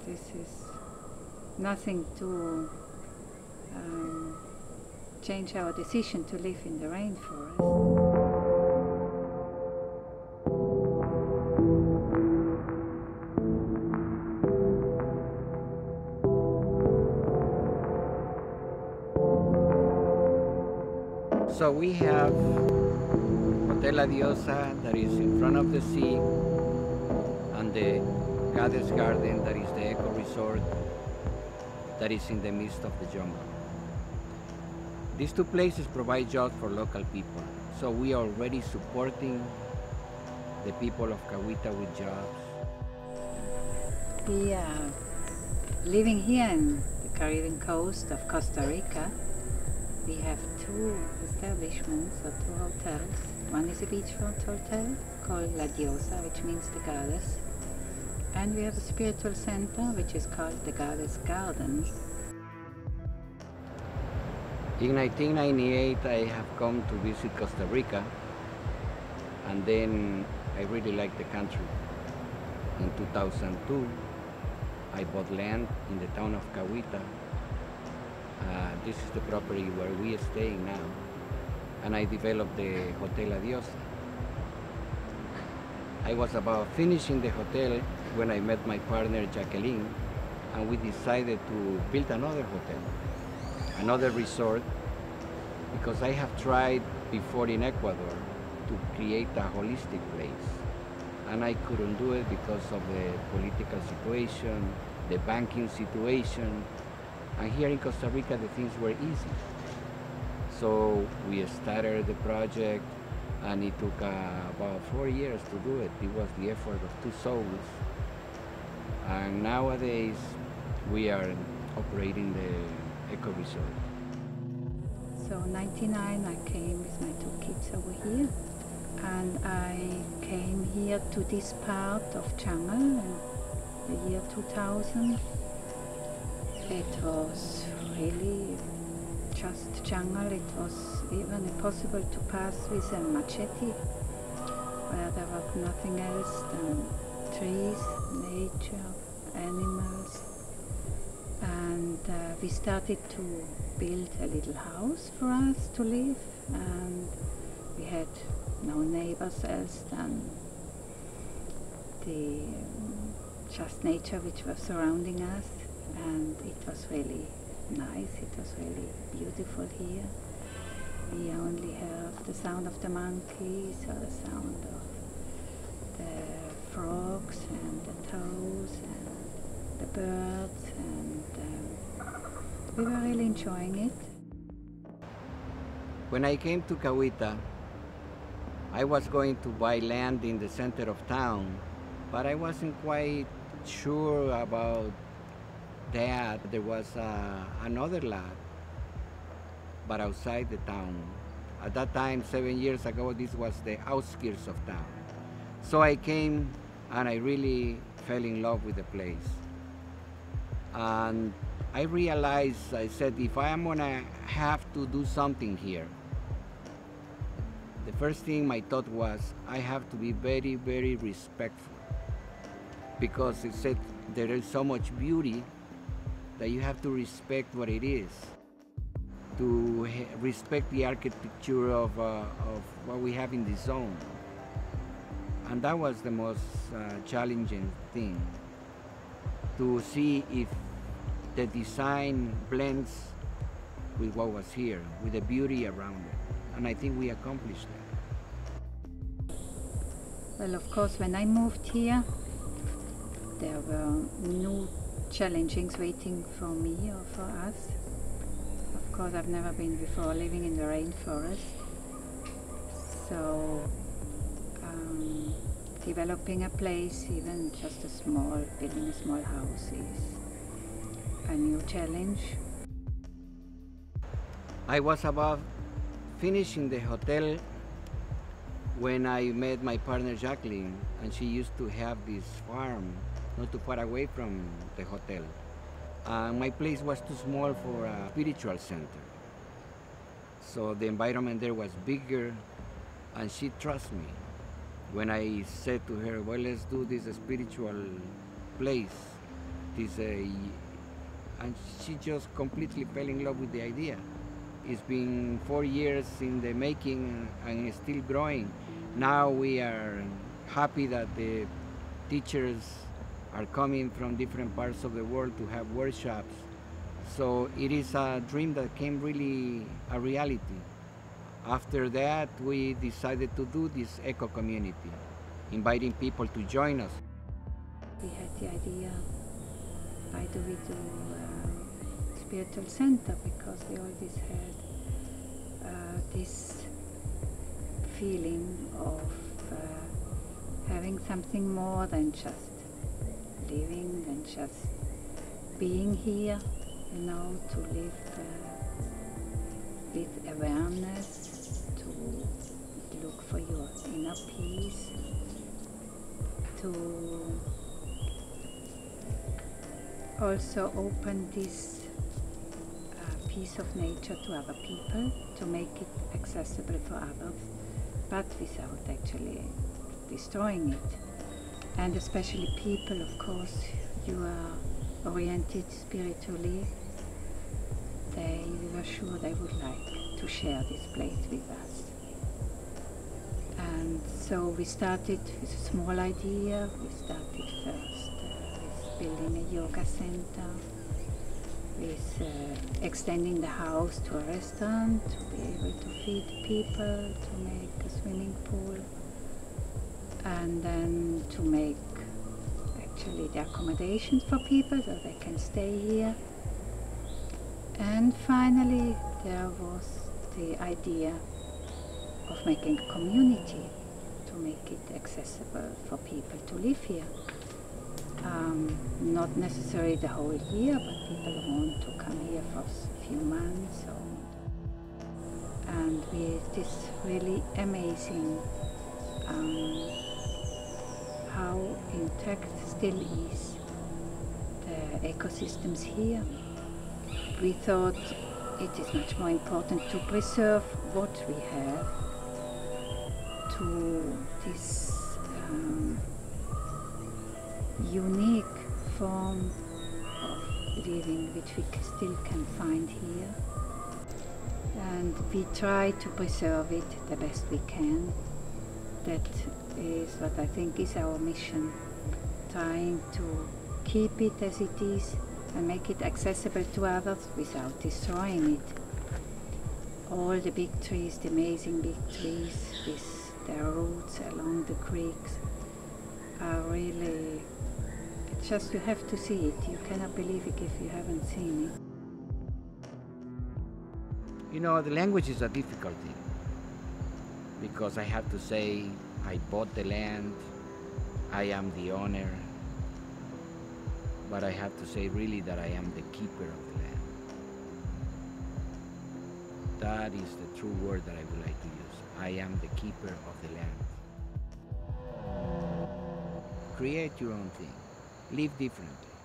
this is nothing to change our decision to live in the rainforest. So we have Hotel Diosa that is in front of the sea, and the Goddess Garden that is the eco resort that is in the midst of the jungle. These two places provide jobs for local people, so we are already supporting the people of Cahuita with jobs. We are living here in the Caribbean coast of Costa Rica. We have two establishments or two hotels. One is a beachfront hotel called La Diosa, which means the goddess. And we have a spiritual center which is called the Goddess Garden. In 1998 I have come to visit Costa Rica, and then I really liked the country. In 2002 I bought land in the town of Cahuita. This is the property where we are staying now, and I developed the Hotel Diosa. I was about finishing the hotel when I met my partner Jacqueline, and we decided to build another hotel, another resort, because I have tried before in Ecuador to create a holistic place, and I couldn't do it because of the political situation, the banking situation, and here in Costa Rica the things were easy. So we started the project, and it took about 4 years to do it. It was the effort of two souls, and nowadays we are operating the eco resort. So in 1999 I came with my two kids over here, and I came here to this part of jungle in the year 2000. It was really just jungle. It was even impossible to pass with a machete, where there was nothing else than trees, nature, animals. And we started to build a little house for us to live, and we had no neighbors else than the just nature which was surrounding us, and it was really nice. It was really beautiful here. We only heard the sound of the monkeys or the sound of the frogs and the toads and the birds, and we were really enjoying it. When I came to Cahuita, I was going to buy land in the center of town, but I wasn't quite sure about that. There was another lot, but outside the town. At that time, 7 years ago, this was the outskirts of town. So I came and I really fell in love with the place. And I realized, I said, if I am gonna have to do something here, the first thing my thought was, I have to be very, very respectful. Because it said there is so much beauty that you have to respect what it is, to respect the architecture of what we have in this zone. And that was the most challenging thing, to see if the design blends with what was here, with the beauty around it. And I think we accomplished that. Well, of course, when I moved here, there were new challenges waiting for me or for us. Of course, I've never been before living in the rainforest. So developing a place, even just building a small house, is a new challenge. I was about finishing the hotel when I met my partner Jacqueline, and she used to have this farm not too far away from the hotel. My place was too small for a spiritual center. So the environment there was bigger, and she trusts me. When I said to her, well, let's do this spiritual place, is and she just completely fell in love with the idea. It's been 4 years in the making and it's still growing. Now we are happy that the teachers are coming from different parts of the world to have workshops. So it is a dream that came really a reality. After that, we decided to do this eco community, inviting people to join us. We had the idea, why do we do spiritual center? Because we always had this feeling of having something more than just living, than just being here, you know, to live with awareness, to look for your inner peace, to also open this piece of nature to other people, to make it accessible for others, but without actually destroying it. And especially people, of course, you are oriented spiritually, we were sure they would like to share this place with us. And so we started with a small idea. We started first with building a yoga center, with extending the house to a restaurant, to be able to feed people, to make a swimming pool, and then to make actually the accommodations for people so they can stay here. And finally there was the idea of making a community, to make it accessible for people to live here. Not necessarily the whole year, but people who want to come here for a few months. And with this really amazing how intact still is the ecosystems here. We thought it is much more important to preserve what we have, to this unique form of living which we still can find here. And we try to preserve it the best we can. That is what I think is our mission, trying to keep it as it is and make it accessible to others without destroying it. All the big trees, the amazing big trees with their roots along the creeks are really, it's just, you have to see it. You cannot believe it if you haven't seen it. You know, the language is a difficult thing, because I have to say I bought the land, I am the owner, but I have to say really that I am the keeper of the land. That is the true word that I would like to use. I am the keeper of the land. Create your own thing. Live differently.